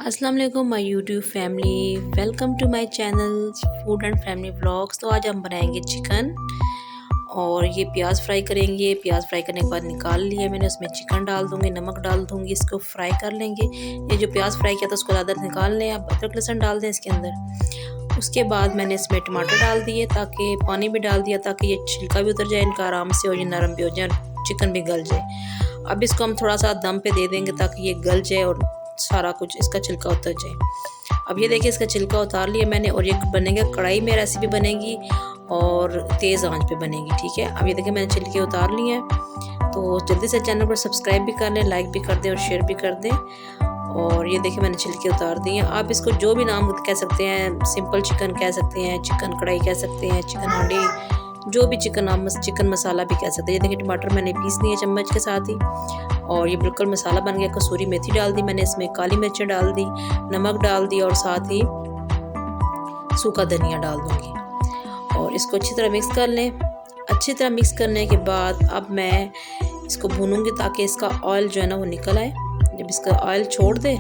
अस्सलाम वालेकुम my YouTube family, welcome to my channel food and family vlogs. तो आज हम बनाएंगे चिकन और ये प्याज फ्राई करेंगे। प्याज फ्राई करने के बाद निकाल लिया मैंने, उसमें चिकन डाल दूंगी, नमक डाल दूंगी, इसको फ्राई कर लेंगे। ये जो प्याज फ्राई किया था उसको आधा निकाल लें। आप अदरक लहसुन डाल दें इसके अंदर। उसके बाद मैंने इसमें टमाटर डाल दिए, ताकि पानी भी डाल दिया ताकि ये छिलका भी उतर जाए इनका आराम से और ये नरम भी हो जाए, चिकन भी गल जाए। अब इसको हम थोड़ा सा दम पे दे देंगे ताकि ये गल जाए और सारा कुछ इसका छिलका उतर जाए। अब ये देखिए इसका छिलका उतार लिया मैंने और ये बनेगा कढ़ाई में रेसिपी बनेगी और तेज़ आंच पे बनेगी, ठीक है। अब ये देखिए मैंने छिलके उतार लिए हैं। तो जल्दी से चैनल को सब्सक्राइब भी कर लें, लाइक भी कर दें और शेयर भी कर दें। और ये देखिए मैंने छिलके उतार दिए हैं। आप इसको जो भी नाम कह सकते हैं, सिंपल चिकन कह सकते हैं, चिकन कढ़ाई कह सकते हैं, चिकन हांडी, जो भी चिकन मसाला भी कह सकते हैं। ये देखिए टमाटर मैंने पीस लिए चम्मच के साथ ही और ये बिल्कुल मसाला बन गया। कसूरी मेथी डाल दी मैंने, इसमें काली मिर्चें डाल दी, नमक डाल दी और साथ ही सूखा धनिया डाल दूंगी और इसको अच्छी तरह मिक्स कर लें। अच्छी तरह मिक्स करने के बाद अब मैं इसको भूनूंगी ताकि इसका ऑयल जो है ना वो निकल आए। जब इसका ऑयल छोड़ दे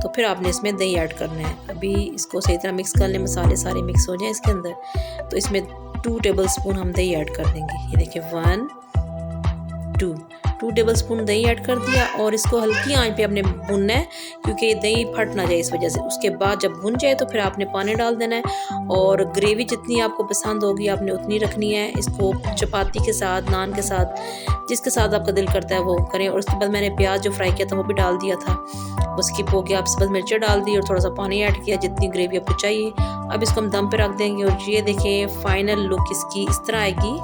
तो फिर आपने इसमें दही ऐड करना है। अभी इसको सही तरह मिक्स कर लें, मसाले सारे मिक्स हो जाएं इसके अंदर। तो इसमें 2 टेबल स्पून हम दही ऐड कर देंगे। ये देखिए 1 2 टेबल स्पून दही ऐड कर दिया और इसको हल्की आंच पे आपने भूनना है क्योंकि दही फट ना जाए इस वजह से। उसके बाद जब भुन जाए तो फिर आपने पानी डाल देना है और ग्रेवी जितनी आपको पसंद होगी आपने उतनी रखनी है। इसको चपाती के साथ, नान के साथ, जिसके साथ आपका दिल करता है वो करें। और उसके बाद मैंने प्याज जो फ्राई किया था वो भी डाल दिया था, वो स्किप हो गया। आप सब मिर्चें डाल दी और थोड़ा सा पानी ऐड किया जितनी ग्रेवी आपको चाहिए। अब इसको हम दम पे रख देंगे और ये देखिए फाइनल लुक इसकी इस तरह आएगी।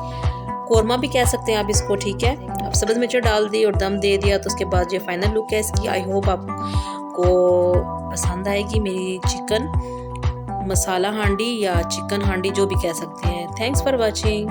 कोरमा भी कह सकते हैं आप इसको, ठीक है। अब सब्ज़ मिर्च डाल दी और दम दे दिया। तो उसके बाद ये फाइनल लुक है इसकी। आई होप आपको पसंद आएगी मेरी चिकन मसाला हांडी या चिकन हांडी, जो भी कह सकते हैं। Thanks for watching.